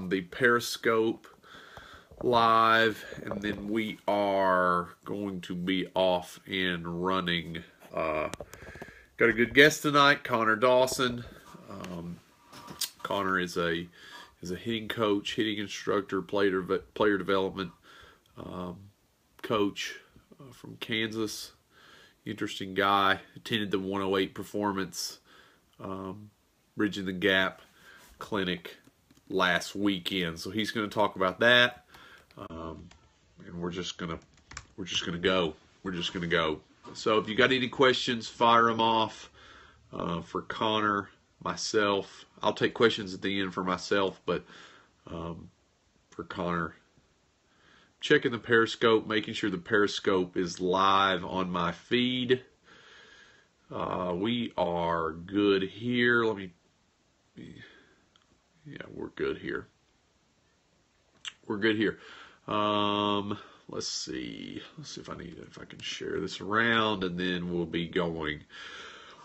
on the Periscope live, and then we are going to be off and running. Got a good guest tonight, Connor Dawson. Connor is a hitting coach, hitting instructor, player development coach from Kansas. Interesting guy. Attended the 108 Performance Bridging the Gap clinic last weekend, so he's going to talk about that. And we're just gonna go. So if you got any questions, fire them off for Connor, myself. I'll take questions at the end for myself, but for Connor, checking the Periscope, making sure the Periscope is live on my feed. We are good here. We're good here. Let's see if I can share this around, and then we'll be going.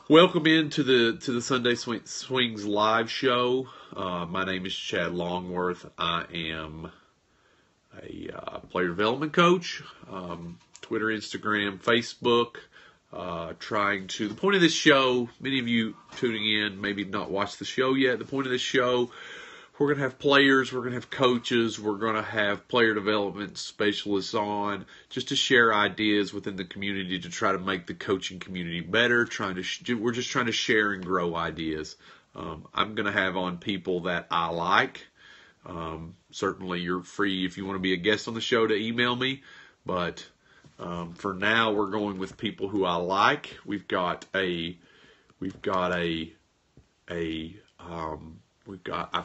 Welcome into the Sunday Swings live show. My name is Chad Longworth. I am a player development coach. Twitter, Instagram, Facebook. The point of this show, many of you tuning in maybe not watched the show yet. The point of this show, we're going to have players, we're going to have coaches, we're going to have player development specialists on just to share ideas within the community to try to make the coaching community better. We're just trying to share and grow ideas. I'm going to have on people that I like. Certainly you're free if you want to be a guest on the show to email me, but for now we're going with people who I like. I've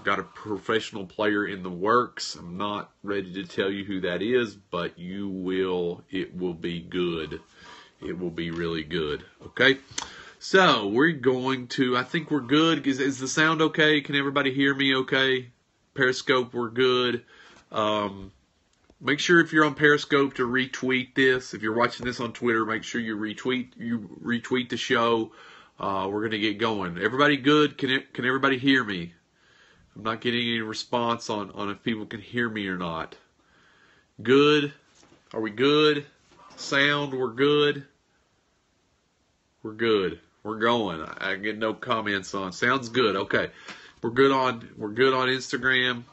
got a professional player in the works. I'm not ready to tell you who that is, but it will be good. It will be really good. Okay. So I think we're good. Is the sound okay? Can everybody hear me okay? Periscope, we're good. Make sure if you're on Periscope to retweet this. If you're watching this on Twitter, make sure you retweet the show. We're going to get going. Everybody good? Can everybody hear me? I'm not getting any response on if people can hear me or not. Good? Are we good? Sound, we're good? We're good. We're going. I get no comments on. Sounds good. Okay. We're good on Instagram.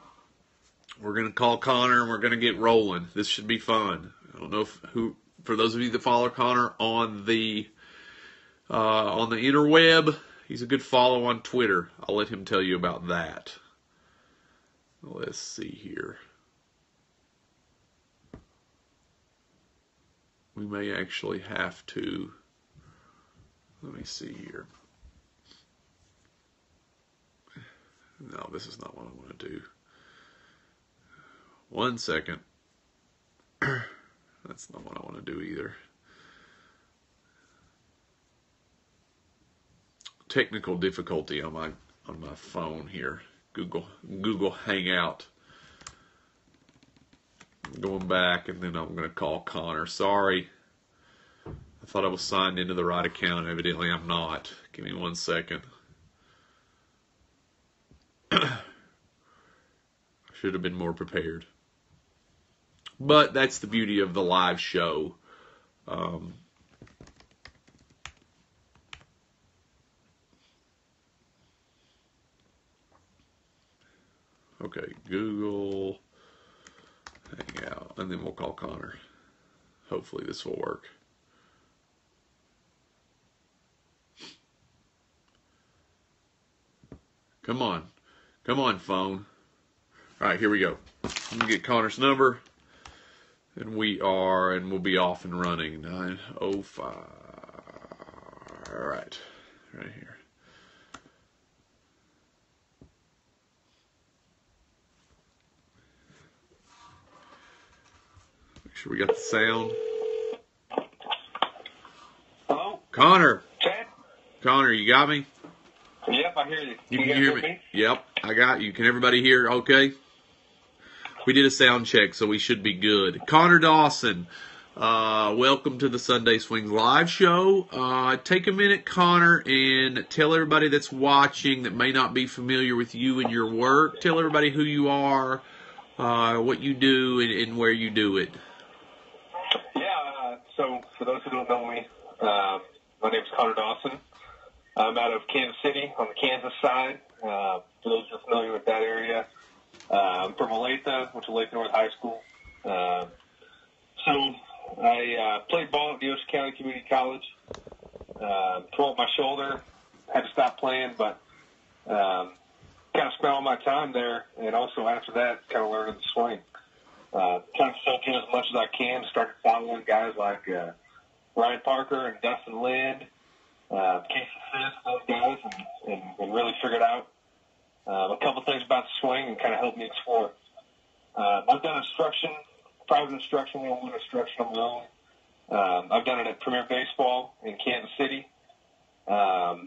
We're going to call Connor and we're going to get rolling. This should be fun. I don't know for those of you that follow Connor on the interweb, he's a good follow on Twitter. I'll let him tell you about that. Let's see here. We may actually have to. Let me see here. No, this is not what I want to do. 1 second. That's not what I want to do either. Technical difficulty on my phone here. Google Hangout. I'm going back, and then I'm going to call Connor. Sorry. I thought I was signed into the right account. Evidently I'm not. Give me 1 second. I should have been more prepared. But that's the beauty of the live show. Okay, Google Hangout, and then we'll call Connor. Hopefully this will work. Come on, phone. All right, here we go. I'm gonna get Connor's number, and we'll be off and running. 905. All right here. Make sure we got the sound. Hello? Connor. Chad? Connor, you got me? Yep, I hear you. You can hear me? Yep, I got you. Can everybody hear okay? We did a sound check, so we should be good. Connor Dawson, Welcome to the Sunday Swings live show. Take a minute, Connor, and tell everybody that's watching that may not be familiar with you and your work. Tell everybody who you are, what you do, and where you do it. Yeah, so for those who don't know me, my name's Connor Dawson. I'm out of Kansas City on the Kansas side. For those who are familiar with that area, I'm from Olathe, went to Olathe North High School. So I played ball at Neosho County Community College. Tore up my shoulder, had to stop playing, but kind of spent all my time there, and also after that, kind of learning the swing. Kind of soak in as much as I can. Started following guys like Ryan Parker and Dustin Lind, Casey Fisk, those guys, and really figured out a couple things about the swing and kind of helped me explore it. I've done instruction, private instruction, one-on-one instruction on my own. I've done it at Premier Baseball in Kansas City. I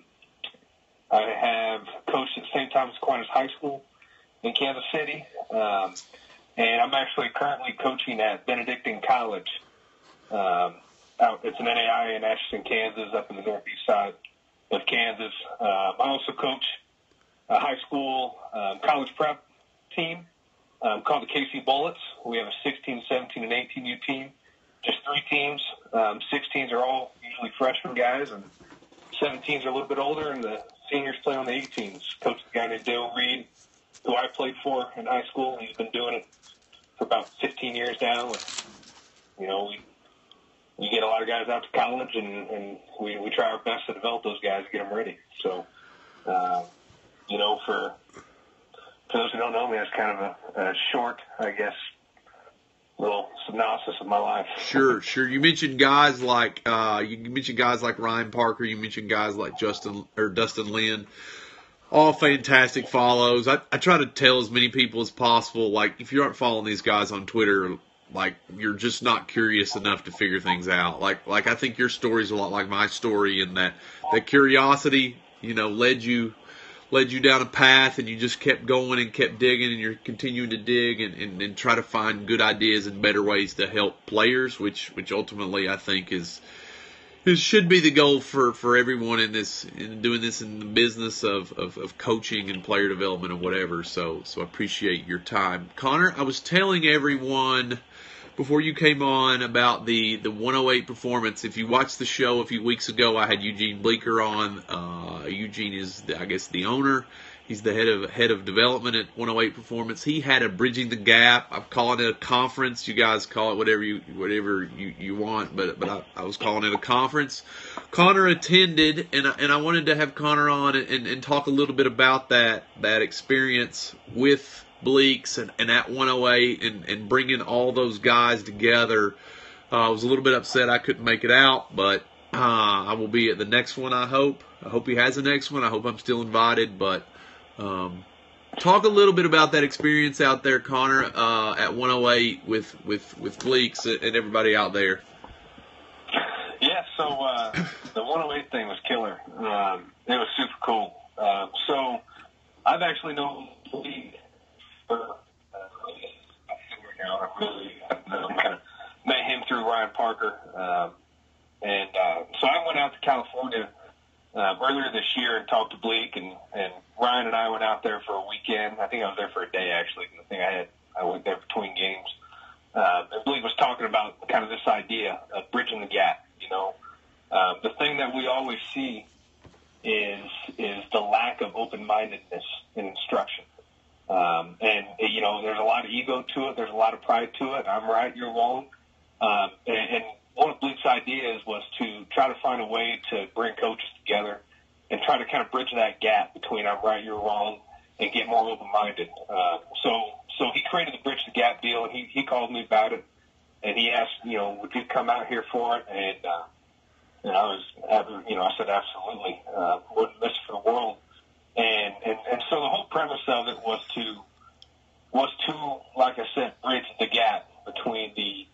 have coached at St. Thomas Aquinas High School in Kansas City. And I'm actually currently coaching at Benedictine College. It's an NAIA in Ashton, Kansas, up in the northeast side of Kansas. I also coach a high school college prep team called the KC Bullets. We have a 16, 17, and 18U team. Just 3 teams. 16s are all usually freshman guys, and 17s are a little bit older, and the seniors play on the 18s. Coach a guy named Dale Reed, who I played for in high school. He's been doing it for about 15 years now. You know, we get a lot of guys out to college, and we try our best to develop those guys, get them ready. So, you know, for those who don't know me, that's kind of a short, I guess, little synopsis of my life. Sure. You mentioned guys like Ryan Parker. You mentioned guys like Dustin Lind. All fantastic follows. I try to tell as many people as possible, like, if you aren't following these guys on Twitter, like, you're just not curious enough to figure things out. Like I think your story's a lot like my story in that curiosity, you know, led you down a path, and you just kept going and kept digging, and you're continuing to dig and try to find good ideas and better ways to help players, which ultimately I think it should be the goal for everyone in doing this in the business of coaching and player development and whatever. So I appreciate your time. Connor, I was telling everyone before you came on about the 108 performance. If you watched the show a few weeks ago, I had Eugene Bleeker on. Eugene is, I guess, the owner. He's the head of development at 108 Performance. He had a Bridging the Gap. I'm calling it a conference. You guys call it whatever you want, but I was calling it a conference. Connor attended, and I wanted to have Connor on and talk a little bit about that experience with Bleaks and at 108 and bringing all those guys together. I was a little bit upset I couldn't make it out, but I will be at the next one, I hope. I hope he has the next one. I hope I'm still invited, but talk a little bit about that experience out there, Connor, at 108 with Bleaks and everybody out there. Yeah, so the 108 thing was killer. It was super cool. So I've actually known Bleak for now. I kind of met him through Ryan Parker. So I went out to California earlier this year and talked to Bleak, and Ryan and I went out there for a weekend. I think I was there for a day, actually. I went there between games. And Bleak was talking about kind of this idea of bridging the gap, you know. The thing that we always see is the lack of open-mindedness in instruction. And, you know, there's a lot of ego to it. There's a lot of pride to it. I'm right, you're wrong. And one of Bleak's ideas was to try to find a way to bring coaches together and try to kind of bridge that gap between I'm right, you're wrong, and get more open-minded. So he created the Bridge the Gap deal, and he called me about it, and he asked, you know, would you come out here for it? And I was, you know, I said absolutely, wouldn't miss it for the world. And so the whole premise of it was to, like I said, bridge the gap between the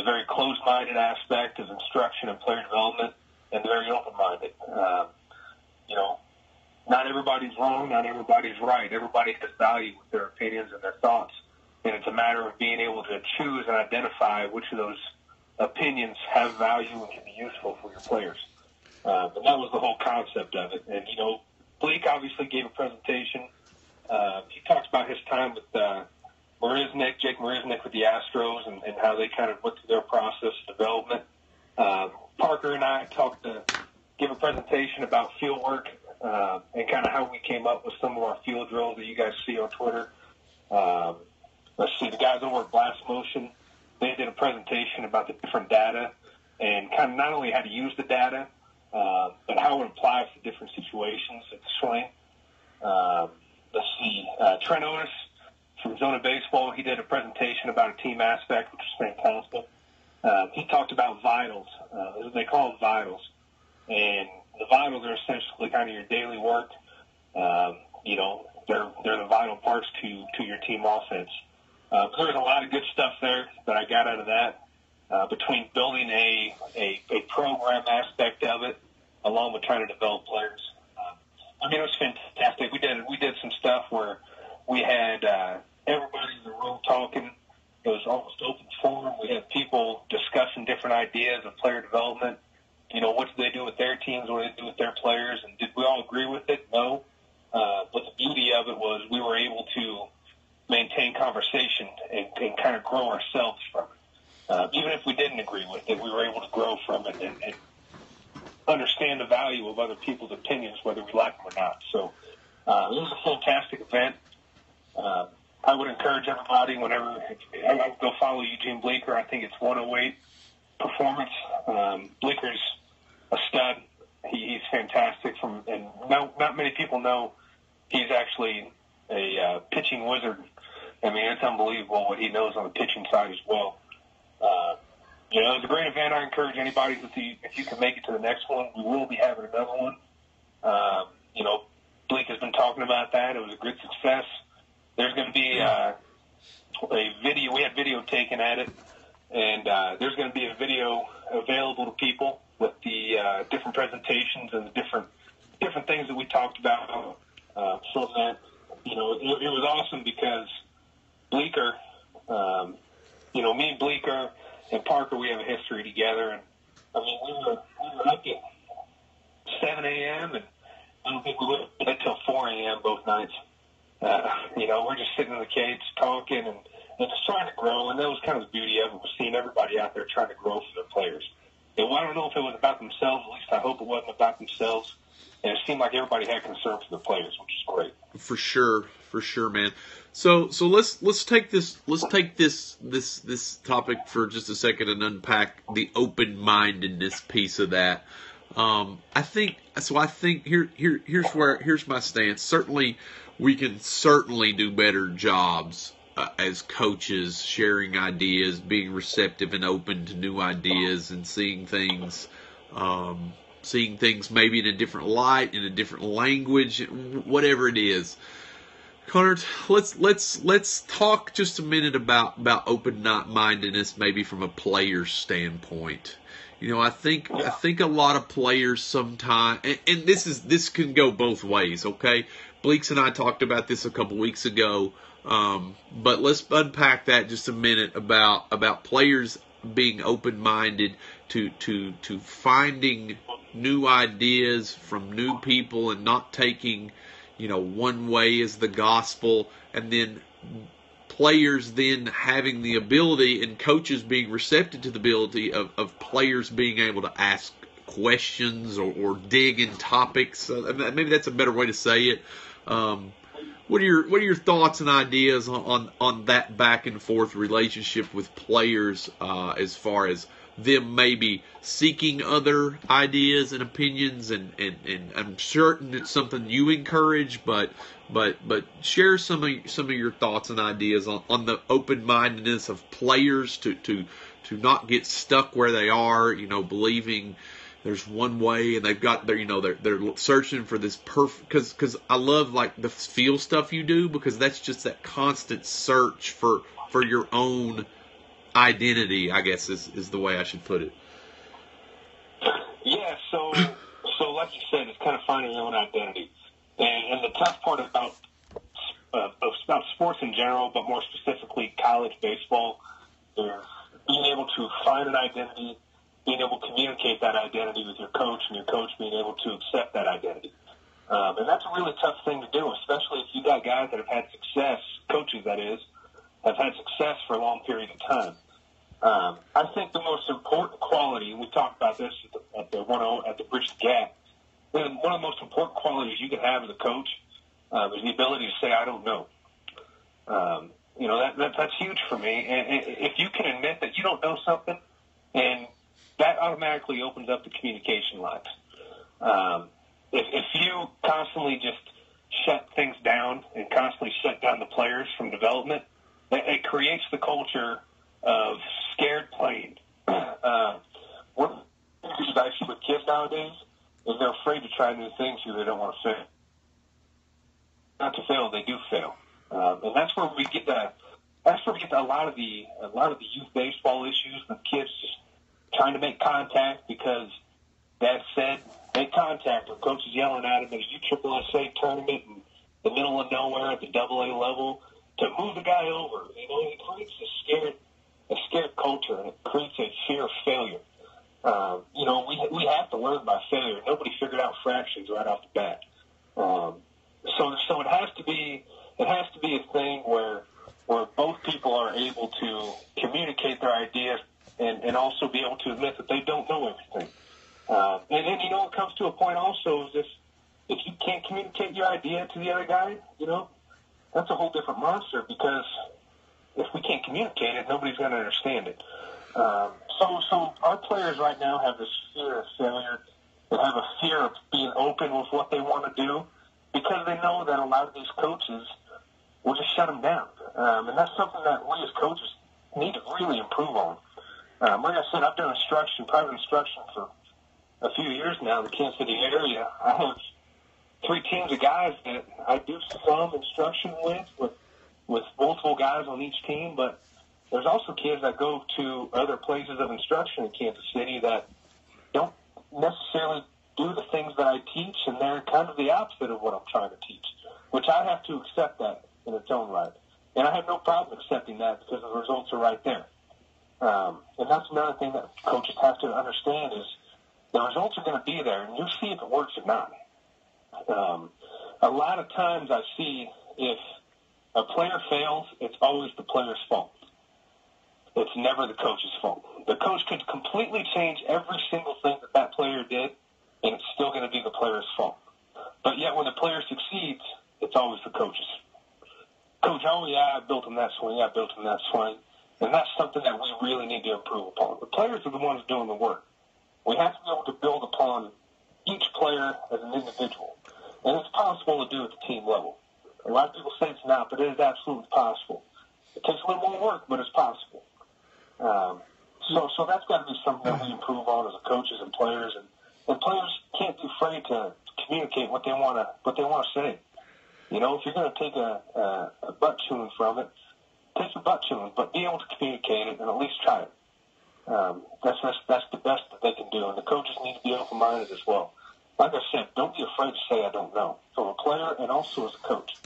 very closed-minded aspect of instruction and player development and the very open-minded. You know, not everybody's wrong, not everybody's right. Everybody has value with their opinions and their thoughts, and it's a matter of being able to choose and identify which of those opinions have value and can be useful for your players. And that was the whole concept of it. And, Bleak obviously gave a presentation. He talked about his time with Jake Marisnick with the Astros and how they kind of went through their process of development. Parker and I give a presentation about field work and kind of how we came up with some of our field drills that you guys see on Twitter. Let's see, the guys over at Blast Motion, they did a presentation about the different data and kind of not only how to use the data, but how it applies to different situations at the swing. Let's see, Trent Otis from Zona Baseball, he did a presentation about a team aspect, which is fantastic. He talked about vitals. They call them vitals. And the vitals are essentially kind of your daily work. They're the vital parts to your team offense. There's a lot of good stuff there that I got out of that, between building a program aspect of it, along with trying to develop players. It was fantastic. We did some stuff where we had everybody in the room talking. It was almost open forum. We had people discussing different ideas of player development. What do they do with their teams? What do they do with their players? And did we all agree with it? No. But the beauty of it was we were able to maintain conversation and kind of grow ourselves from it. Even if we didn't agree with it, we were able to grow from it and understand the value of other people's opinions, whether we like them or not. So it was a fantastic event. I would encourage everybody I would go follow Eugene Bleeker. I think it's 108 Performance. Bleeker's a stud. He's fantastic. And not many people know he's actually a pitching wizard. It's unbelievable what he knows on the pitching side as well. It was a great event. I encourage anybody, if you can make it to the next one, we will be having another one. Bleak has been talking about that. It was a great success. There's going to be a video. We had video taken at it, and there's going to be a video available to people with the different presentations and the different things that we talked about. So that it was awesome because Bleeker, me and Bleeker and Parker, we have a history together, and we were up at 7 a.m. and I don't think we went until 4 a.m. both nights. We're just sitting in the cage talking and just trying to grow, and that was kind of the beauty of it, was seeing everybody out there trying to grow for their players. And I don't know if it was about themselves, at least I hope it wasn't about themselves, and it seemed like everybody had concern for their players, which is great. For sure, man. So let's take this topic for just a second and unpack the open-mindedness piece of that. I think here's my stance. Certainly, we can do better jobs as coaches, sharing ideas, being receptive and open to new ideas, and seeing things maybe in a different light, in a different language, whatever it is. Connor, let's talk just a minute about open-mindedness, maybe from a player's standpoint. I think a lot of players sometimes, and this can go both ways. Okay, Bleeks and I talked about this a couple weeks ago, but let's unpack that just a minute about players being open-minded to finding new ideas from new people and not taking one way as the gospel, and then players then having the ability and coaches being receptive to the ability of players being able to ask questions or dig in topics. Maybe that's a better way to say it. What are your thoughts and ideas on that back and forth relationship with players, as far as them maybe seeking other ideas and opinions, and I'm certain it's something you encourage, but share some of your thoughts and ideas on the open-mindedness of players to not get stuck where they are, believing there's one way and they've got they're searching for this perfect, because I love like the feel stuff you do, because that's just that constant search for your own identity, I guess is the way I should put it. Yeah, so like you said, it's kind of finding your own identity. And the tough part about sports in general, but more specifically college baseball, is being able to find an identity, being able to communicate that identity with your coach, and your coach being able to accept that identity. And that's a really tough thing to do, especially if you got guys that have had success, coaches that is, have had success for a long period of time. I think the most important quality, and we talked about this at the Bridge the Gap, one of the most important qualities you can have as a coach is the ability to say, I don't know. That's huge for me. And if you can admit that you don't know something, and that automatically opens up the communication lines. If you constantly just shut things down and constantly shut down the players from development, it creates the culture of scared playing. One of the issues I see with kids nowadays is they're afraid to try new things because they don't want to fail. Not to fail, they do fail, and that's where we get a lot of the youth baseball issues with kids just trying to make contact because Dad said make contact, or coach is yelling at him at a USSSA tournament in the middle of nowhere at the AA level to move the guy over. It creates a scared culture, and it creates a fear of failure. We have to learn by failure. Nobody figured out fractions right off the bat. So it has to be a thing where both people are able to communicate their ideas and also be able to admit that they don't know everything. And then, it comes to a point also is if you can't communicate your idea to the other guy, that's a whole different monster, because if we can't communicate it, nobody's going to understand it. So our players right now have this fear of failure. They have a fear of being open with what they want to do because they know that a lot of these coaches will just shut them down. And that's something that we as coaches need to really improve on. Like I said, I've done private instruction for a few years now in the Kansas City area. I have 3 teams of guys that I do some instruction with multiple guys on each team, but there's also kids that go to other places of instruction in Kansas City that don't necessarily do the things that I teach, and they're kind of the opposite of what I'm trying to teach, which I have to accept that in its own right. And I have no problem accepting that because the results are right there. And that's another thing that coaches have to understand is the results are going to be there, and you'll see if it works or not. A lot of times I see if a player fails, it's always the player's fault. It's never the coach's fault. The coach could completely change every single thing that player did, and it's still going to be the player's fault. But yet when the player succeeds, it's always the coach's. Coach, oh yeah, I built him that swing, and that's something that we really need to improve upon. The players are the ones doing the work. We have to be able to build upon each player as an individual. And it's possible to do at the team level. A lot of people say it's not, but it is absolutely possible. It takes a little more work, but it's possible. So that's got to be something that we improve on as coaches and players. And players can't be afraid to communicate what they want to say. If you're going to take a butt tune from it, take a butt tune, but be able to communicate it and at least try it. That's the best that they can do, and the coaches need to be open-minded as well. Like I said, don't be afraid to say I don't know. From a player and also as a coach,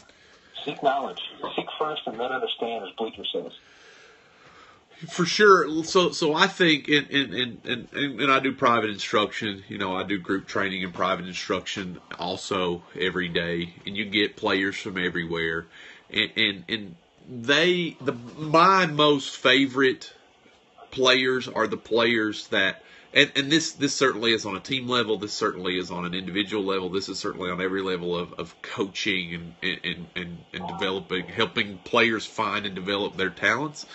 seek knowledge. Seek first and then understand, as Bleeker says. For sure. So I think, and I do private instruction. I do group training and private instruction also every day, and you get players from everywhere, and my most favorite players are the players that, and this certainly is on a team level, this certainly is on an individual level, this is certainly on every level of coaching and developing, helping players find and develop their talents,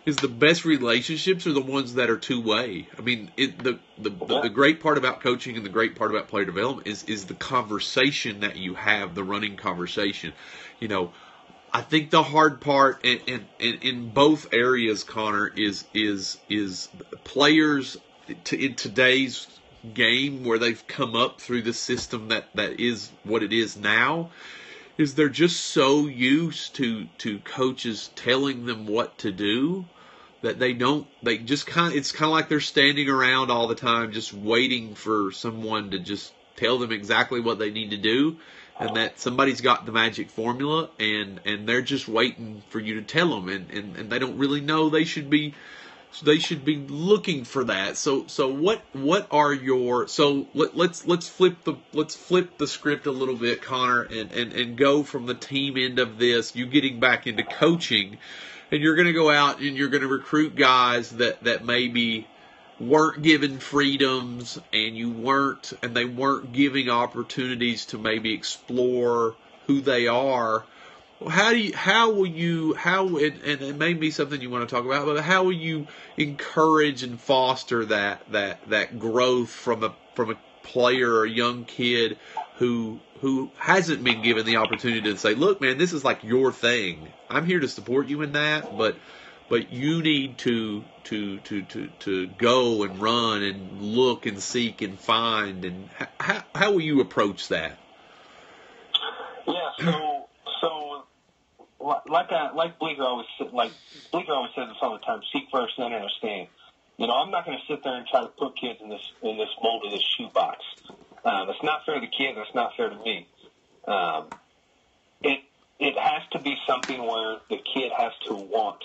is the best relationships are the ones that are two-way. I mean, the great part about coaching and the great part about player development is the conversation that you have, the running conversation. I think the hard part in both areas, Connor, is players in today's game where they've come up through the system that is what it is now, is they're just so used to coaches telling them what to do that it's kind of like they're standing around all the time just waiting for someone to just tell them exactly what they need to do, and that somebody's got the magic formula, and they're just waiting for you to tell them, and they don't really know they should be So they should be looking for that. So what are your let's flip the script a little bit, Connor, and go from the team end of this, you getting back into coaching, and you're going to go out and you're going to recruit guys that maybe weren't given freedoms and they weren't giving opportunities to maybe explore who they are. How will you, and it may be something you want to talk about, but how will you encourage and foster that growth from a player or a young kid who hasn't been given the opportunity to say, look, man, this is like your thing. I'm here to support you in that, but you need to go and run and look and seek and find, and how will you approach that? Yeah, so like Bleecker always says this all the time: seek first, then understand. I'm not going to sit there and try to put kids in this mold of this shoebox. It's not fair to the kids. It's not fair to me. It has to be something where the kid has to want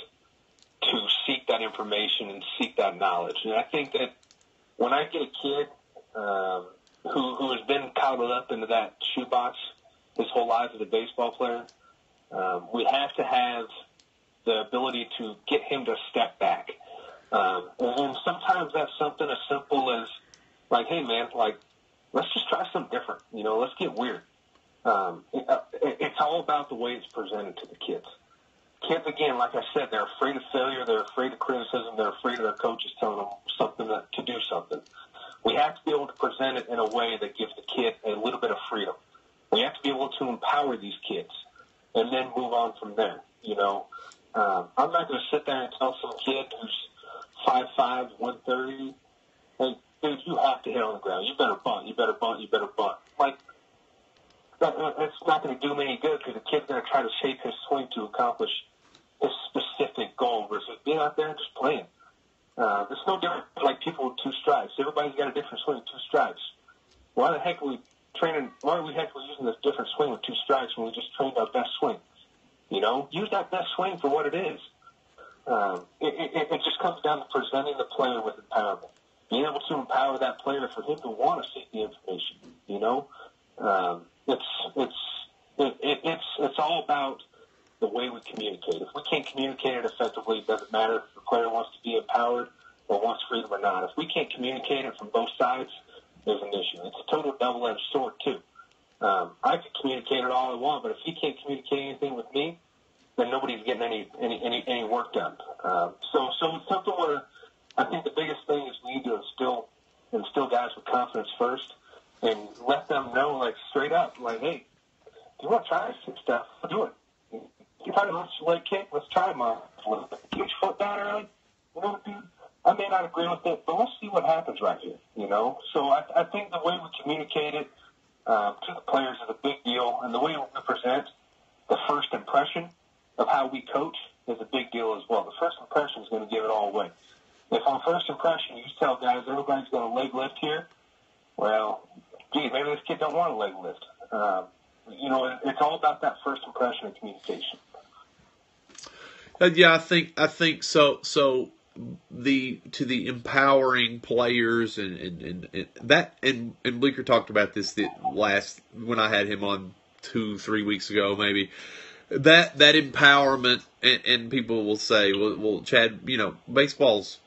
to seek that information and seek that knowledge. And I think that when I get a kid who has been coddled up into that shoebox his whole life as a baseball player, we have to have the ability to get him to step back. And sometimes that's something as simple as, like, hey, man, like, let's just try something different. Let's get weird. It's all about the way it's presented to the kids. Kids, again, like I said, they're afraid of failure. They're afraid of criticism. They're afraid of their coaches telling them to do something. We have to be able to present it in a way that gives the kid a little bit of freedom. We have to be able to empower these kids and then move on from there. I'm not going to sit there and tell some kid who's 5'5", 130, hey, dude, you have to hit on the ground. You better bunt. You better bunt. You better bunt. Like, it's not going to do him any good because the kid's going to try to shape his swing to accomplish his specific goal versus being out there and just playing. It's no different like people with two stripes. Everybody's got a different swing with two stripes. Why the heck are we using this different swing with two stripes when we just trained our best swing? Use that best swing for what it is. It just comes down to presenting the player with empowerment. Being able to empower that player for him to want to seek the information. It's all about the way we communicate. If we can't communicate it effectively, it doesn't matter if the player wants to be empowered or wants freedom or not. If we can't communicate it from both sides, there's an issue. It's a total double-edged sword, too. I can communicate it all I want, but if he can't communicate anything with me, then nobody's getting any work done. So it's something where I think the biggest thing is we need to instill guys with confidence first and let them know, like, straight up, like, hey, if you want to try some stuff, do it. You try to launch your leg kick, let's try it, Mom. Get your foot down early. Dude, I may not agree with it, but let's see what happens right here, So I think the way we communicate it to the players is a big deal, and the way we present the first impression of how we coach is a big deal as well. The first impression is going to give it all away. If on first impression you tell guys everybody's going to leg lift here, well, gee, maybe this kid don't want to leg lift. It's all about that first impression of communication. Yeah, I think so. So the empowering players and Bleecker talked about this when I had him on 2-3 weeks ago, maybe. That empowerment, and people will say, well, Chad, baseball's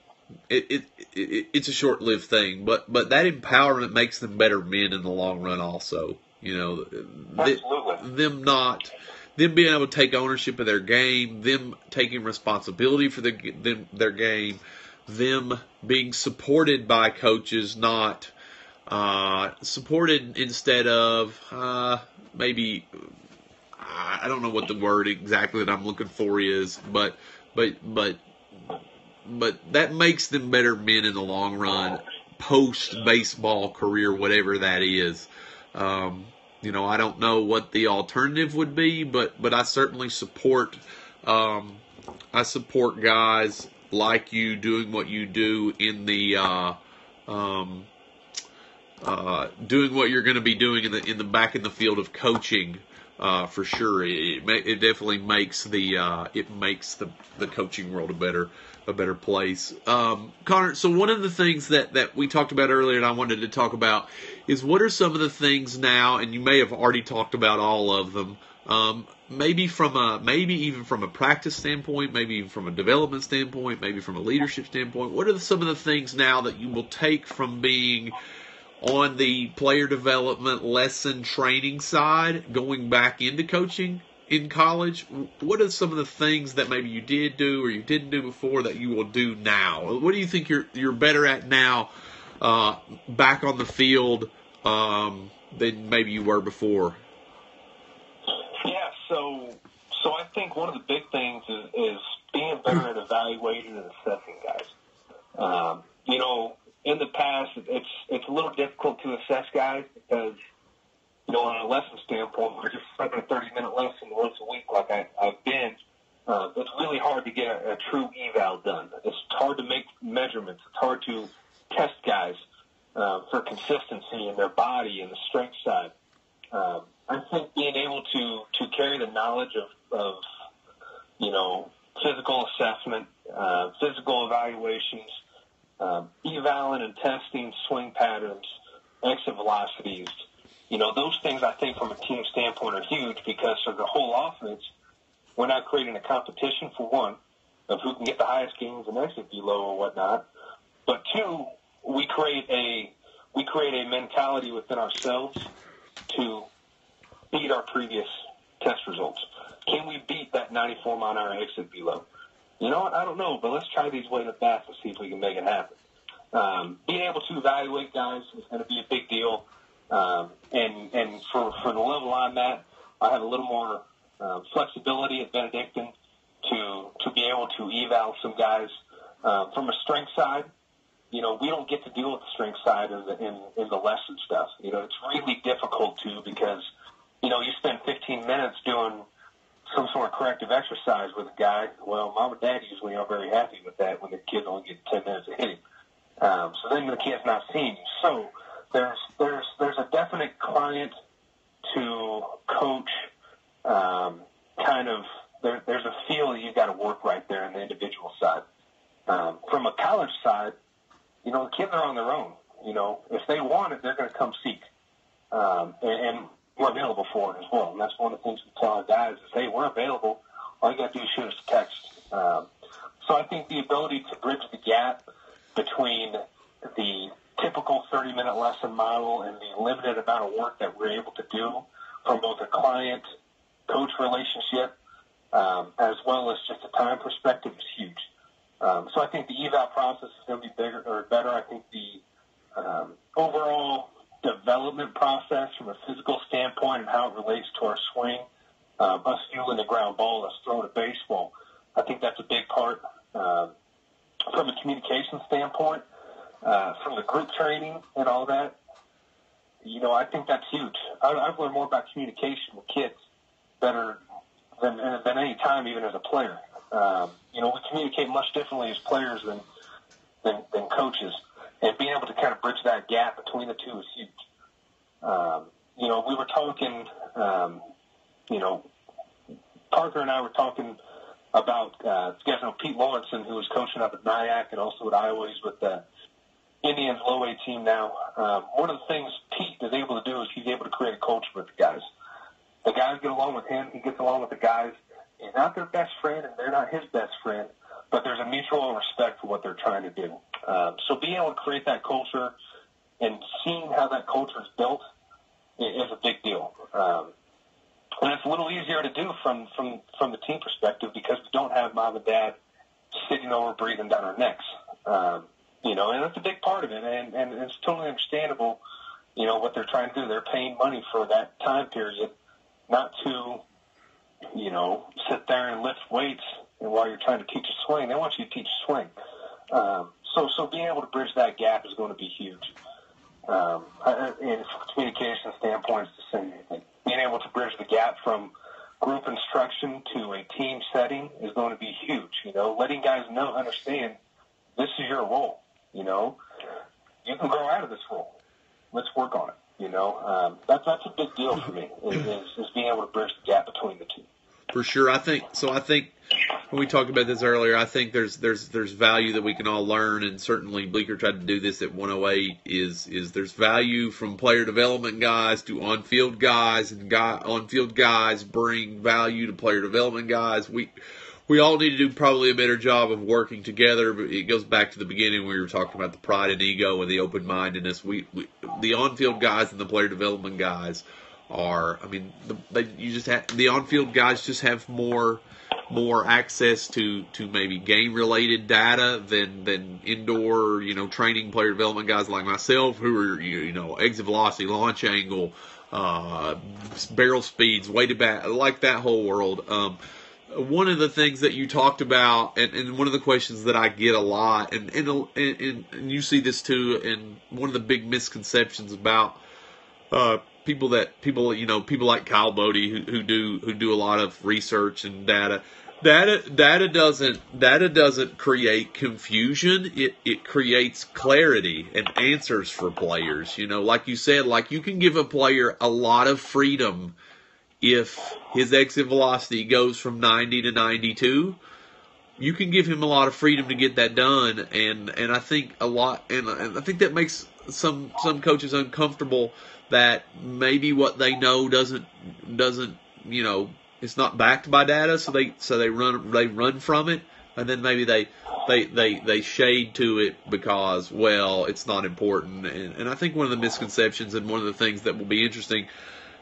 it's a short-lived thing, but that empowerment makes them better men in the long run. Also, them being able to take ownership of their game, them taking responsibility for their game, them being supported by coaches, not supported instead of maybe. I don't know what the word exactly that I'm looking for is, but that makes them better men in the long run, post baseball career, whatever that is. I don't know what the alternative would be, but I certainly support. I support guys like you doing what you do in the doing what you're going to be doing in the back in the field of coaching. for sure. It definitely makes the coaching world a better place. Connor, so one of the things that we talked about earlier and I wanted to talk about is what are some of the things now, and you may have already talked about all of them, maybe even from a practice standpoint, maybe even from a development standpoint, maybe from a leadership standpoint. What are some of the things now that you will take from being on the player development lesson training side, going back into coaching in college? What are some of the things that maybe you did do or you didn't do before that you will do now? What do you think you're better at now, back on the field, than maybe you were before? Yeah, so I think one of the big things is being better at evaluating and assessing guys. In the past, it's a little difficult to assess guys because, on a lesson standpoint, we're just having a 30-minute lesson once a week like I've been. It's really hard to get a true eval done. It's hard to make measurements. It's hard to test guys for consistency in their body and the strength side. I think being able to carry the knowledge of physical assessment, physical evaluations, evaling and testing swing patterns, exit velocities, those things I think from a team standpoint are huge because for the whole offense, we're not creating a competition, for one, of who can get the highest gains and exit velo or whatnot. But two, we create a mentality within ourselves to beat our previous test results. Can we beat that 94-mile-an-hour exit velo? You know what? I don't know, but let's try these weighted bats and see if we can make it happen. Being able to evaluate guys is going to be a big deal. And for the level I'm at, I have a little more flexibility at Benedictine to be able to eval some guys. From a strength side, we don't get to deal with the strength side in the lesson stuff. It's really difficult because, you spend 15 minutes doing some sort of corrective exercise with a guy. Well, mom and dad usually aren't very happy with that when the kid only gets 10 minutes of hitting. So then the kid's not seeing you. So there's a definite client to coach there's a feel that you've got to work right there in the individual side. From a college side, the kids are on their own. If they want it, they're going to come seek. And we're available for it as well. And that's one of the things we tell our guys is, hey, we're available. All you got to do is shoot us a text. So I think the ability to bridge the gap between the typical 30-minute lesson model and the limited amount of work that we're able to do from both a client-coach relationship as well as just a time perspective is huge. So I think the eval process is going to be better. I think the overall development process from a physical standpoint and how it relates to our swing, us fueling the ground ball, us throwing a baseball, I think that's a big part. From a communication standpoint, from the group training and all that, I think that's huge. I've learned more about communication with kids better than any time, even as a player. We communicate much differently as players than coaches, and being able to kind of bridge that gap between the two is huge. We were talking, Parker and I were talking about, you guys know Pete Lawrenson, who was coaching up at Nyack and also at Iowa. He's with the Indians low-A team now. One of the things Pete is able to do is he's able to create a culture with the guys. The guys get along with him. He gets along with the guys. He's not their best friend, and they're not his best friend, but there's a mutual respect for what they're trying to do. So being able to create that culture and seeing how that culture is built is a big deal. And it's a little easier to do from the team perspective because we don't have mom and dad sitting over breathing down our necks. And that's a big part of it, and it's totally understandable, what they're trying to do. They're paying money for that time period, not to, sit there and lift weights and while you're trying to teach a swing. They want you to teach a swing. So being able to bridge that gap is going to be huge. And from a communication standpoint, it's the same thing. Being able to bridge the gap from group instruction to a team setting is going to be huge. Letting guys understand this is your role. You can grow out of this role. Let's work on it. That's a big deal for me, is being able to bridge the gap between the two. For sure. I think when we talked about this earlier, I think there's value that we can all learn, and certainly Bleecker tried to do this at 108. Is there's value from player development guys to on-field guys, and on-field guys bring value to player development guys. We all need to do probably a better job of working together, but it goes back to the beginning. We were talking about the pride and ego and the open-mindedness. The on-field guys and the player development guys are, the on-field guys just have more access to maybe game-related data than indoor, training player development guys like myself, who are, exit velocity, launch angle, barrel speeds, weighted back, like that whole world. One of the things that you talked about, and one of the questions that I get a lot, and you see this too, and one of the big misconceptions about people like Kyle Bodie who do a lot of research and data. Data doesn't create confusion. It creates clarity and answers for players. Like you said, like you can give a player a lot of freedom if his exit velocity goes from 90 to 92. You can give him a lot of freedom to get that done, and I think I think that makes some coaches uncomfortable that maybe what they know doesn't it's not backed by data, so they run from it, and then maybe they shade to it because, well, it's not important. And I think one of the misconceptions, and one of the things that will be interesting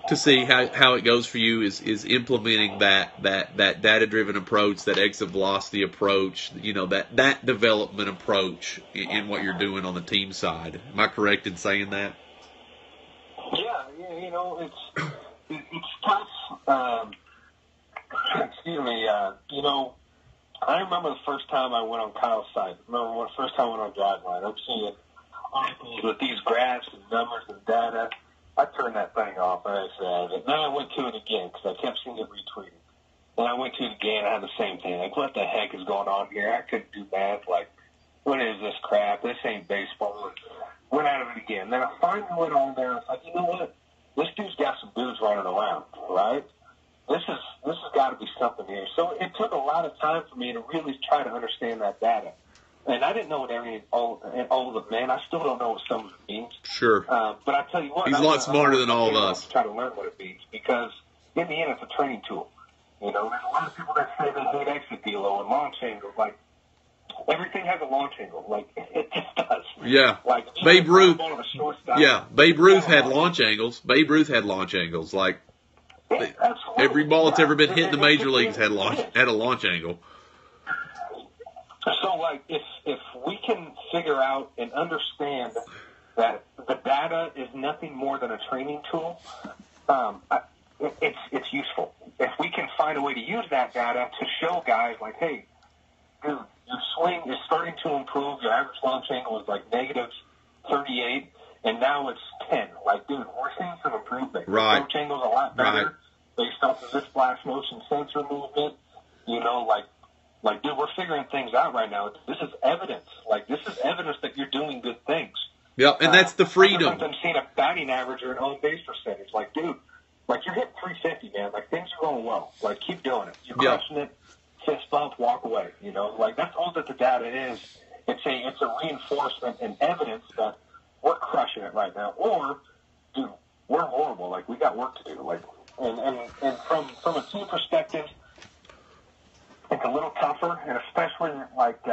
to see how it goes for you is implementing that data-driven approach, that exit velocity approach, that development approach in what you're doing on the team side. Am I correct in saying that? Yeah, it's tough. Excuse me. I remember the first time I went on Kyle's site. I remember the first time I went on Driveline. I'm seeing articles with these graphs and numbers and data. I turned that thing off, and I said, then I went to it again because I kept seeing it retweeted. Then I went to it again, I had the same thing. Like, what the heck is going on here? I couldn't do math. Like, what is this crap? This ain't baseball. Went out of it again. Then I finally went on there, and I was like, you know what? This dude's got some dudes running around, right? This has got to be something here. So it took a lot of time for me to really try to understand that data. And I didn't know what all of it meant. I still don't know what some of it means. Sure. But I tell you what, he's a lot smarter than all of us. Try to learn what it means, because in the end, it's a training tool. There's a lot of people that say they hate exit velo and launch angle. Like, everything has a launch angle. Like, it just does. Yeah. Like, Babe Ruth. Babe Ruth had launch angles. Like, yeah, every ball that's ever been hit in the major leagues had a launch angle. So, like, if we can figure out and understand that the data is nothing more than a training tool, it's useful. If we can find a way to use that data to show guys, like, hey, dude, your swing is starting to improve. Your average launch angle is like negative 38, and now it's 10. Like, dude, we're seeing some improvement. Right. Your launch angle's a lot better based off of this flash motion sensor movement. Like, dude, we're figuring things out right now. This is evidence. Like, this is evidence that you're doing good things. Yeah, and that's the freedom. I'm seeing a batting average or an on-base percentage. Like, dude, like, you're hitting 350, man. Like, things are going well. Like, keep doing it. You're crushing it. Fist bump, walk away. Like, that's all that the data is. It's a reinforcement and evidence that we're crushing it right now. Or, dude, we're horrible. Like, we got work to do. Like, and from a team perspective, it's a little tougher, and especially like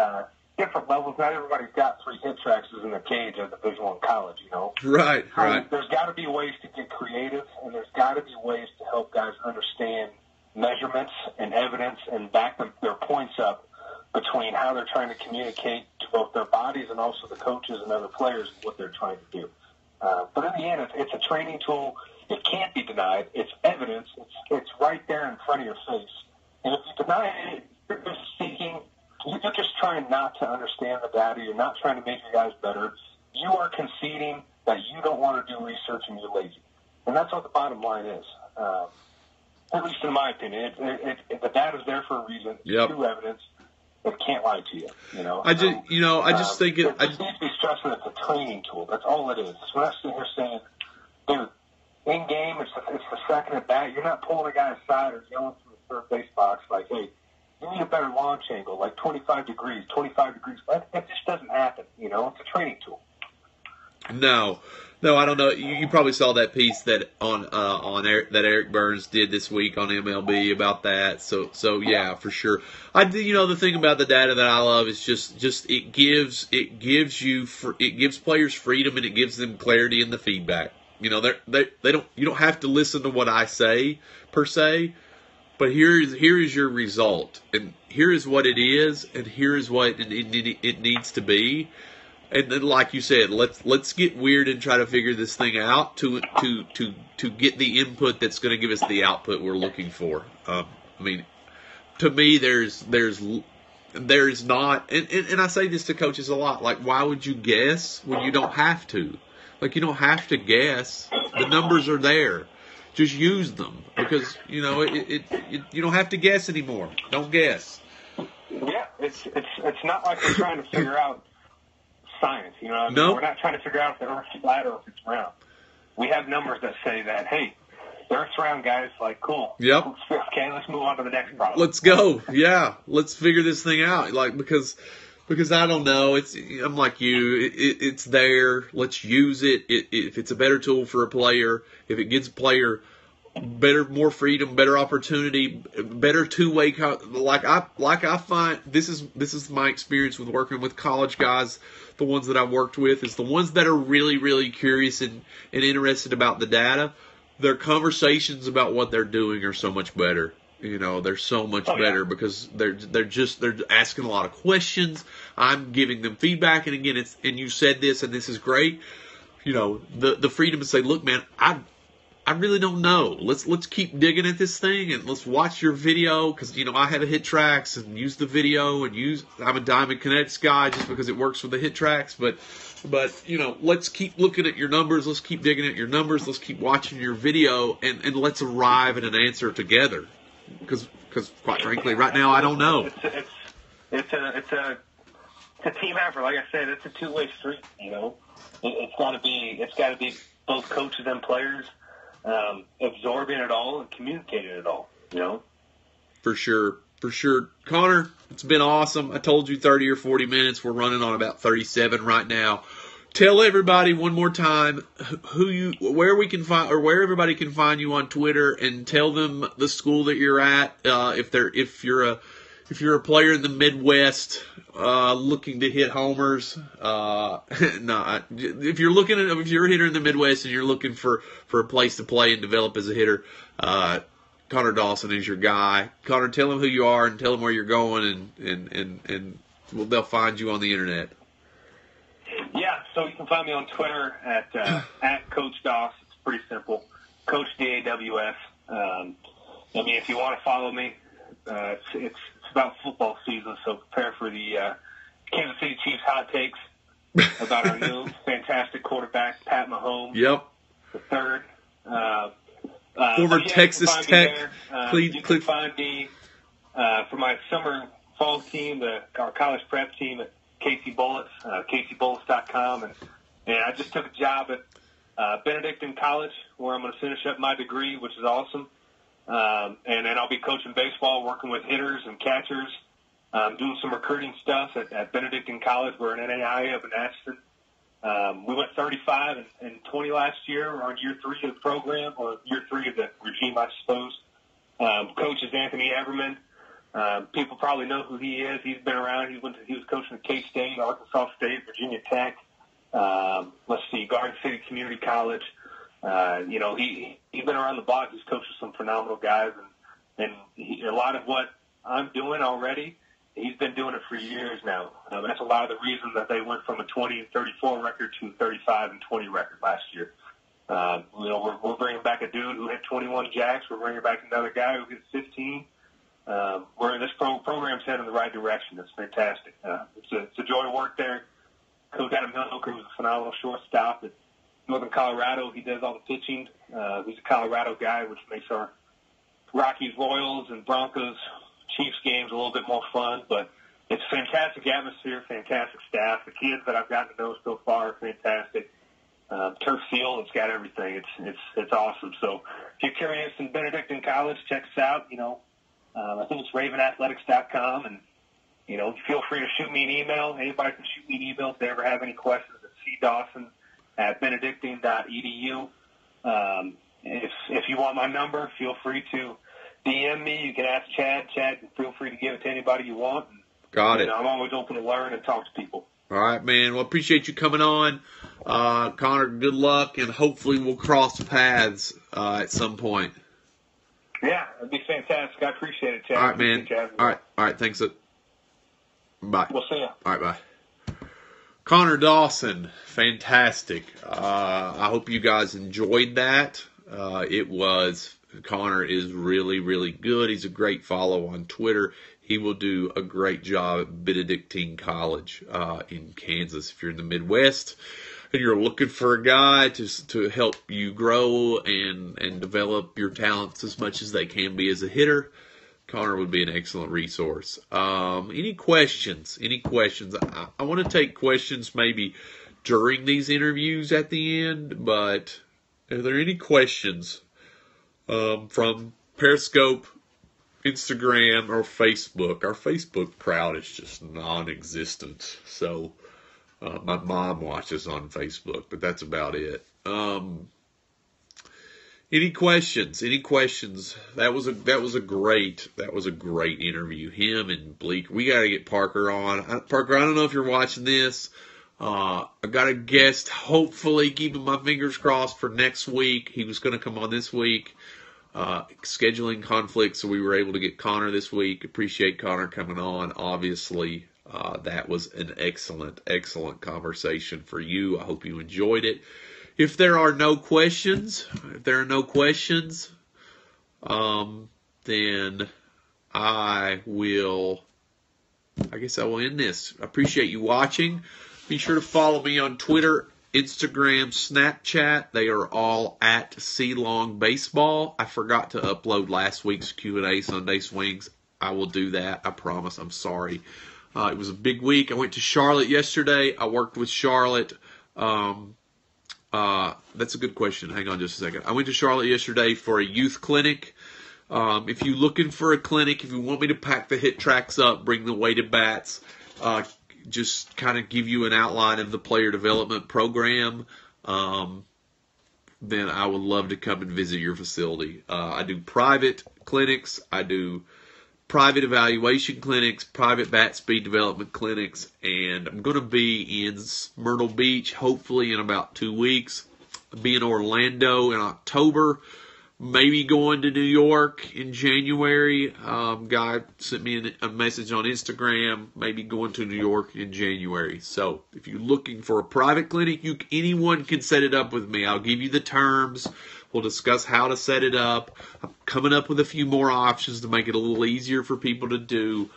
different levels. Not everybody's got 3 hit tracks in the cage at Division I college, Right. There's got to be ways to get creative, and there's got to be ways to help guys understand measurements and evidence and back their points up between how they're trying to communicate to both their bodies and also the coaches and other players what they're trying to do. But in the end, it's a training tool. It can't be denied. It's evidence. It's right there in front of your face. And if you deny it, you're just trying not to understand the data. You're not trying to make your guys better. You are conceding that you don't want to do research and you're lazy. And that's what the bottom line is. At least in my opinion. The data's there for a reason. Yep. It's true evidence. It can't lie to you. I just think it. It needs to be stressed that it's a training tool. That's all it is. We're not sitting here saying, dude, in game, it's the second at bat. You're not pulling a guy aside or yelling from the third base box like, hey, you need a better launch angle, like 25 degrees. That just doesn't happen. It's a training tool. No, I don't know. You probably saw that piece that on that Eric Burns did this week on MLB about that. So yeah, for sure. The thing about the data that I love is just it gives players freedom, and it gives them clarity in the feedback. They don't, you don't have to listen to what I say per se, but here is your result, and here is what it is, and here is what it needs to be. And then, like you said, let's get weird and try to figure this thing out to get the input that's going to give us the output we're looking for. To me, there's not, and I say this to coaches a lot. Like, why would you guess when you don't have to? Like, you don't have to guess. The numbers are there. Just use them, because you don't have to guess anymore. Don't guess. Yeah, it's not like we're trying to figure out science, No. We're not trying to figure out if the Earth's flat or if it's round. We have numbers that say that, hey, the Earth's round, guys. Like, cool. Yep. Okay, let's move on to the next problem. Let's go. Yeah, let's figure this thing out. Like, because I don't know. I'm like you. It's there. Let's use it. If it's a better tool for a player, if it gives a player more freedom, better opportunity, better two-way. Like I find this is my experience with working with college guys. The ones that I've worked with is the ones that are really, really curious and interested about the data. Their conversations about what they're doing are so much better. They're so much better because they're asking a lot of questions. I'm giving them feedback, and again, and you said this, and this is great. The freedom to say, look, man, I really don't know. Let's keep digging at this thing, and let's watch your video, because I have a Hit Tracks and use the video, and I'm a Diamond Kinetics guy just because it works with the Hit Tracks. But let's keep looking at your numbers. Let's keep digging at your numbers. Let's keep watching your video, and let's arrive at an answer together. Because quite frankly, right now I don't know. It's a team effort. Like I said, it's a two-way street. It's got to be both coaches and players. Absorbing it all and communicating it all, For sure. Connor, it's been awesome. I told you 30 or 40 minutes. We're running on about 37 right now. Tell everybody one more time where everybody can find you on Twitter, and tell them the school that you're at. If you're a player in the Midwest looking to hit homers, if you're a hitter in the Midwest and you're looking for a place to play and develop as a hitter, Connor Dawson is your guy. Connor, tell them who you are and tell them where you're going, and they'll find you on the internet. Yeah, so you can find me on Twitter at Coach Doss. It's pretty simple, Coach DAWS. If you want to follow me, it's about football season, so prepare for the Kansas City Chiefs hot takes about our new fantastic quarterback, Pat Mahomes. Yep. The third. Former Texas Tech. You can find me for my fall team, our college prep team at Casey Bullets, CaseyBullets.com. And I just took a job at Benedictine College, where I'm going to finish up my degree, which is awesome. And then I'll be coaching baseball, working with hitters and catchers, doing some recruiting stuff at Benedictine College. We're an NAIA up in Ashton. We went 35 and 20 last year. We're on year 3 of the program, or year 3 of the regime, I suppose. Coach is Anthony Everman. People probably know who he is. He's been around. He was coaching at K-State, Arkansas State, Virginia Tech. Garden City Community College. He's been around the block. He's coached with some phenomenal guys, and a lot of what I'm doing already, he's been doing it for years now. That's a lot of the reason that they went from a 20-34 record to a 35-20 record last year. We're bringing back a dude who hit 21 jacks. We're bringing back another guy who hit 15. This program's heading in the right direction. It's fantastic. It's a joy to work there. Coach Adam Hilker was a phenomenal shortstop at Northern Colorado. He does all the pitching. He's a Colorado guy, which makes our Rockies, Royals, and Broncos, Chiefs games a little bit more fun. But it's a fantastic atmosphere, fantastic staff. The kids that I've gotten to know so far are fantastic. turf field. It's got everything. It's awesome. So if you're curious in Benedictine College, check us out. I think it's ravenathletics.com, and feel free to shoot me an email. Anybody can shoot me an email if they ever have any questions. It's cdawson@benedictine.edu. If you want my number, feel free to DM me. You can ask Chad. Chad, feel free to give it to anybody you want. Got it. I'm always open to learn and talk to people. All right, man. Well, appreciate you coming on. Connor, good luck, and hopefully we'll cross paths at some point. Yeah, it'd be fantastic. I appreciate it, Chad. All right, man. All right. Thanks. Bye. We'll see you. All right, bye. Connor Dawson, fantastic. I hope you guys enjoyed that. Connor is really, really good. He's a great follow on Twitter. He will do a great job at Benedictine College in Kansas. If you're in the Midwest and you're looking for a guy to help you grow and develop your talents as much as they can be as a hitter, Connor would be an excellent resource. Any questions? I want to take questions maybe during these interviews at the end, but are there any questions from Periscope, Instagram, or Facebook? Our Facebook crowd is just non-existent. So my mom watches on Facebook, but that's about it. Any questions? That was a great interview. Him and Bleak. We got to get Parker on. Parker, I don't know if you're watching this. I got a guest, hopefully keeping my fingers crossed for next week. He was going to come on this week. Scheduling conflicts, so we were able to get Connor this week. Appreciate Connor coming on. Obviously, that was an excellent conversation for you. I hope you enjoyed it. If there are no questions, then I guess I will end this. I appreciate you watching. Be sure to follow me on Twitter, Instagram, Snapchat. They are all at CLong Baseball. I forgot to upload last week's Q&A Sunday Swings. I will do that. I promise. I'm sorry. It was a big week. I went to Charlotte yesterday. I worked with Charlotte. That's a good question. Hang on just a second. I went to Charlotte yesterday for a youth clinic. If you're looking for a clinic, if you want me to pack the hit tracks up, bring the weighted bats, just kind of give you an outline of the player development program, then I would love to come and visit your facility. I do private clinics. I do private evaluation clinics, private bat speed development clinics, and I'm going to be in Myrtle Beach hopefully in about 2 weeks. I'll be in Orlando in October, maybe going to New York in January. Guy sent me a message on Instagram, maybe going to New York in January. So if you're looking for a private clinic, anyone can set it up with me. I'll give you the terms. We'll discuss how to set it up. I'm coming up with a few more options to make it a little easier for people to do.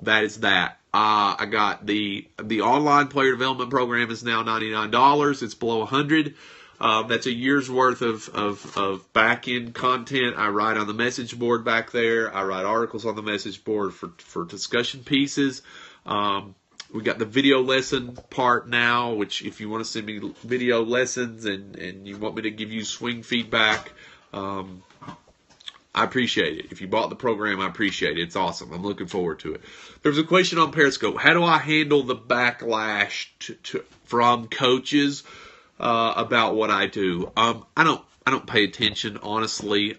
That is that. I got the online player development program is now $99. It's below $100. That's a year's worth of back-end content. I write on the message board back there. I write articles on the message board for discussion pieces. We got the video lesson part now, which if you want to send me video lessons and you want me to give you swing feedback, I appreciate it. If you bought the program, I appreciate it. It's awesome. I'm looking forward to it. There's a question on Periscope. How do I handle the backlash from coaches about what I do? I don't pay attention, honestly.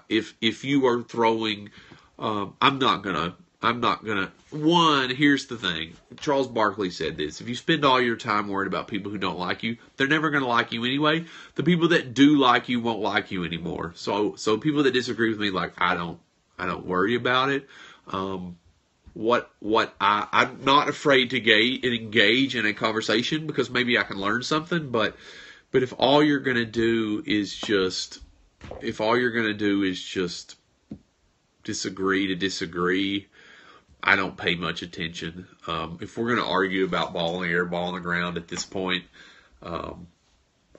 If you are throwing, I'm not gonna. One, here's the thing. Charles Barkley said this. If you spend all your time worried about people who don't like you, they're never going to like you anyway. The people that do like you won't like you anymore. So people that disagree with me, like, I don't worry about it. I'm not afraid to engage in a conversation because maybe I can learn something. But if all you're going to do is just disagree, I don't pay much attention. If we're going to argue about ball in the air, ball on the ground at this point, I'm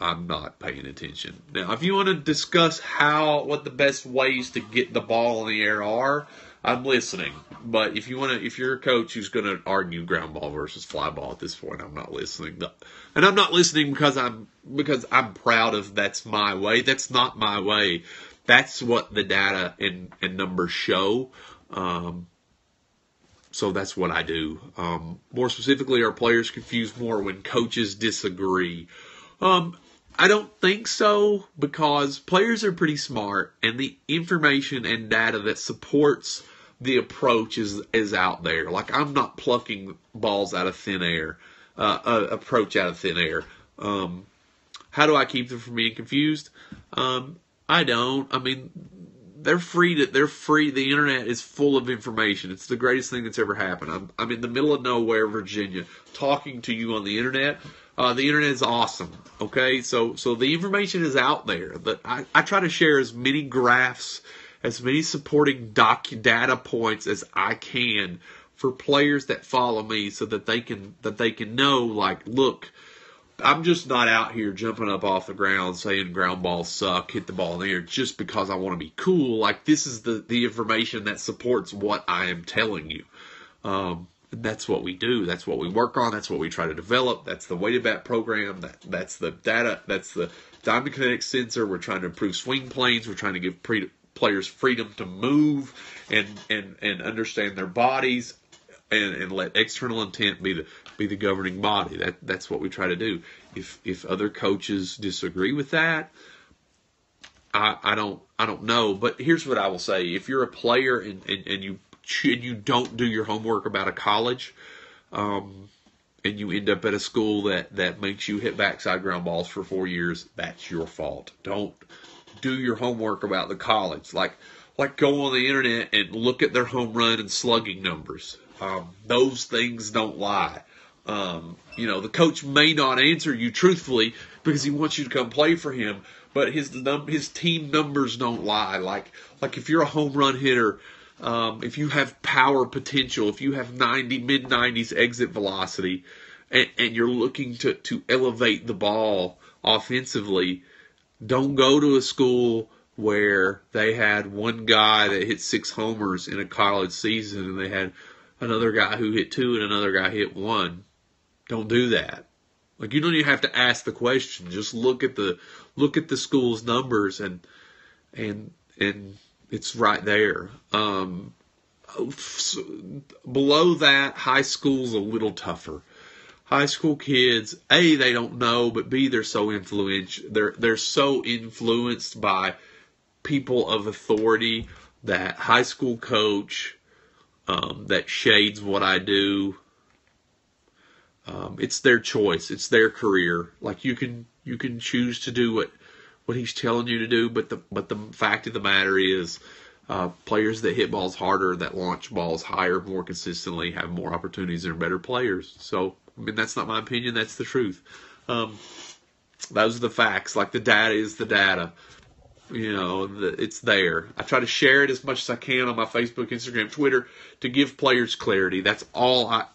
not paying attention. Now, if you want to discuss what the best ways to get the ball in the air are, I'm listening. But if you're a coach who's going to argue ground ball versus fly ball at this point, I'm not listening. And I'm not listening because I'm proud of that's my way. That's not my way. That's what the data and numbers show. So that's what I do. More specifically, are players confused more when coaches disagree? I don't think so, because players are pretty smart, and the information and data that supports the approach is out there. Like, I'm not plucking balls out of thin air, approach out of thin air. How do I keep them from being confused? I don't. I mean, they're free. The internet is full of information. It's the greatest thing that's ever happened. I'm in the middle of nowhere, Virginia, talking to you on the internet. The internet is awesome. Okay, so the information is out there. But I try to share as many graphs, as many supporting data points as I can for players that follow me, so that they can know, like, look, I'm just not out here jumping up off the ground saying ground balls suck, hit the ball in the air just because I want to be cool. Like, this is the information that supports what I am telling you. That's what we do. That's what we work on. That's what we try to develop. That's the Weighted Bat program. That's the data. That's the Diamond Kinetics sensor. We're trying to improve swing planes. We're trying to give players freedom to move and understand their bodies, and let external intent be the governing body. That's what we try to do. If other coaches disagree with that, I don't know. But here's what I will say: if you're a player and you don't do your homework about a college, and you end up at a school that makes you hit backside ground balls for 4 years, that's your fault. Don't do your homework about the college. Like go on the internet and look at their home run and slugging numbers. Those things don't lie. The coach may not answer you truthfully because he wants you to come play for him, but his team numbers don't lie. Like if you're a home run hitter, if you have power potential, if you have mid-90s exit velocity, and you're looking to elevate the ball offensively, don't go to a school where they had one guy that hit 6 homers in a college season and they had another guy who hit 2 and another guy hit 1. Don't do that. Like, you don't even have to ask the question. Just look at the school's numbers and it's right there. Below that, high school's a little tougher. High school kids, A, they don't know, but B, they're so influential. They're so influenced by people of authority that high school coach that shades what I do. It's their choice. It's their career. Like, you can choose to do what he's telling you to do, but the fact of the matter is, players that hit balls harder, that launch balls higher more consistently, have more opportunities and are better players. So, I mean, that's not my opinion. That's the truth. Those are the facts. Like, the data is the data. It's there. I try to share it as much as I can on my Facebook, Instagram, Twitter to give players clarity. That's all. I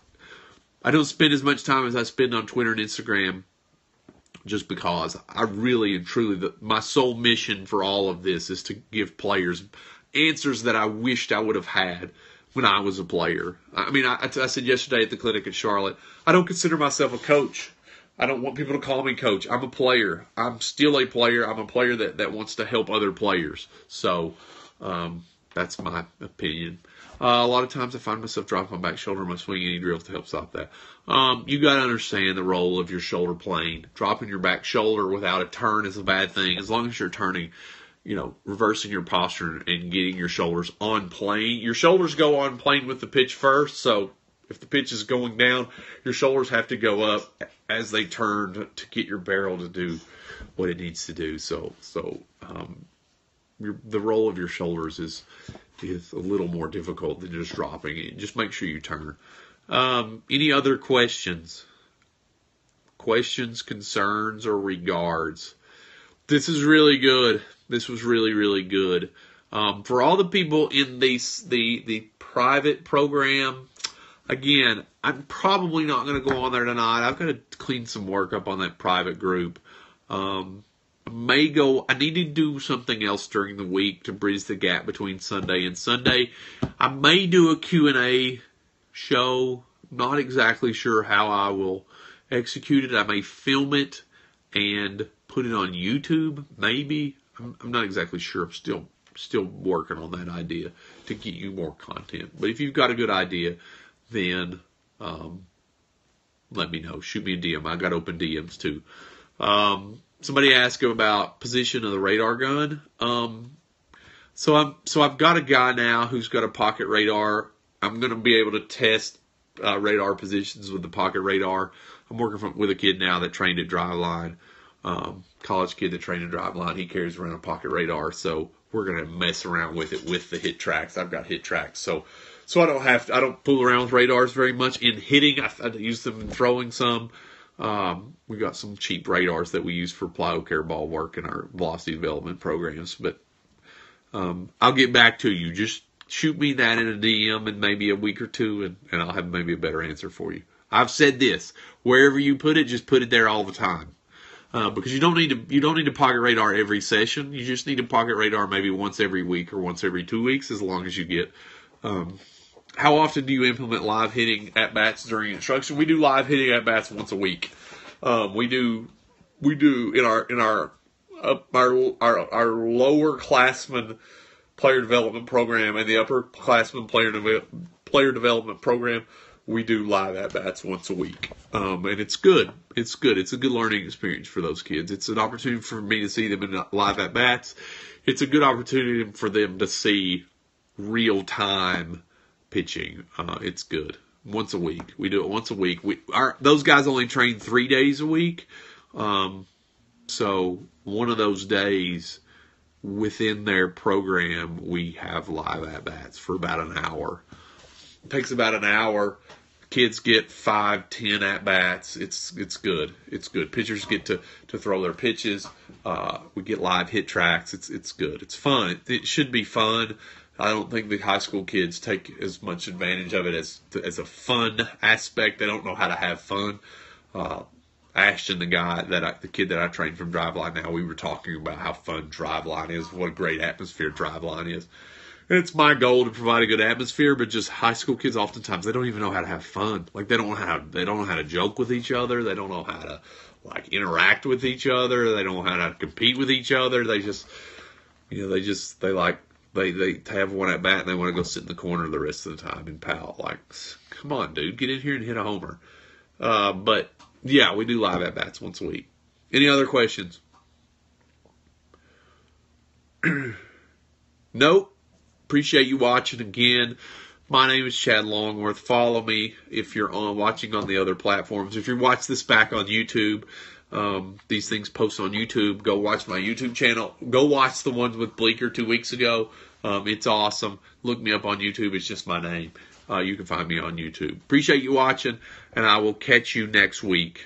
don't spend as much time as I spend on Twitter and Instagram, just because I really and truly, my sole mission for all of this is to give players answers that I wished I would have had when I was a player. I mean, I said yesterday at the clinic at Charlotte, I don't consider myself a coach. I don't want people to call me coach. I'm a player. I'm still a player. I'm a player that wants to help other players. So that's my opinion. A lot of times I find myself dropping my back shoulder in my swinging drills to help stop that. You got to understand the role of your shoulder plane. Dropping your back shoulder without a turn is a bad thing. As long as you're turning, reversing your posture and getting your shoulders on plane. Your shoulders go on plane with the pitch first, so if the pitch is going down, your shoulders have to go up as they turn to get your barrel to do what it needs to do. So the role of your shoulders is a little more difficult than just dropping it. Just make sure you turn. Any other questions? Questions, concerns, or regards? This is really good. This was really, really good. For all the people in the private program, again, I'm probably not going to go on there tonight. I've got to clean some work up on that private group. I need to do something else during the week to bridge the gap between Sunday and Sunday. I may do a Q&A show. Not exactly sure how I will execute it. I may film it and put it on YouTube, maybe. I'm not exactly sure. I'm still working on that idea to get you more content. But if you've got a good idea, then let me know. Shoot me a DM. I got open DMs too. Somebody asked about position of the radar gun. So I've got a guy now who's got a pocket radar. I'm going to be able to test radar positions with the pocket radar. I'm working with a kid now that trained at Driveline. College kid that trained at Driveline. He carries around a pocket radar, so we're going to mess around with it with the HitTrax. I've got HitTrax, so I don't fool around with radars very much. In hitting, I use them in throwing some. We got some cheap radars that we use for plyo-care ball work in our velocity development programs, but I'll get back to you. Just shoot me that in a DM in maybe a week or two, and I'll have maybe a better answer for you. I've said this: wherever you put it, just put it there all the time, because you don't need to pocket radar every session. You just need to pocket radar maybe once every week or once every 2 weeks, as long as you get. How often do you implement live hitting at bats during instruction? We do live hitting at bats once a week. We do in our lower classmen player development program and the upper classmen player development program. We do live at bats once a week, and it's good. It's good. It's a good learning experience for those kids. It's an opportunity for me to see them in live at bats. It's a good opportunity for them to see real time pitching. It's good. Once a week. We do it once a week. Those guys only train 3 days a week. So one of those days within their program, we have live at-bats for about an hour. It takes about an hour. Kids get 5-10 at-bats. It's good. It's good. Pitchers get to throw their pitches. We get live HitTrax. It's good. It's fun. It should be fun. I don't think the high school kids take as much advantage of it as a fun aspect. They don't know how to have fun. Ashton, the kid that I trained from Driveline now, we were talking about how fun Driveline is, what a great atmosphere Driveline is. And it's my goal to provide a good atmosphere, but just high school kids oftentimes they don't even know how to have fun. Like they don't know how to joke with each other. They don't know how to interact with each other. They don't know how to compete with each other. They just They have one at bat and they want to go sit in the corner the rest of the time and pout. Like, come on, dude, get in here and hit a homer. But yeah, we do live at bats once a week. Any other questions? Nope. Appreciate you watching again. My name is Chad Longworth. Follow me if you're watching on the other platforms. If you watch this back on YouTube, these things post on YouTube. Go watch my YouTube channel. Go watch the ones with Bleecker 2 weeks ago. It's awesome. Look me up on YouTube. It's just my name. You can find me on YouTube. Appreciate you watching, and I will catch you next week.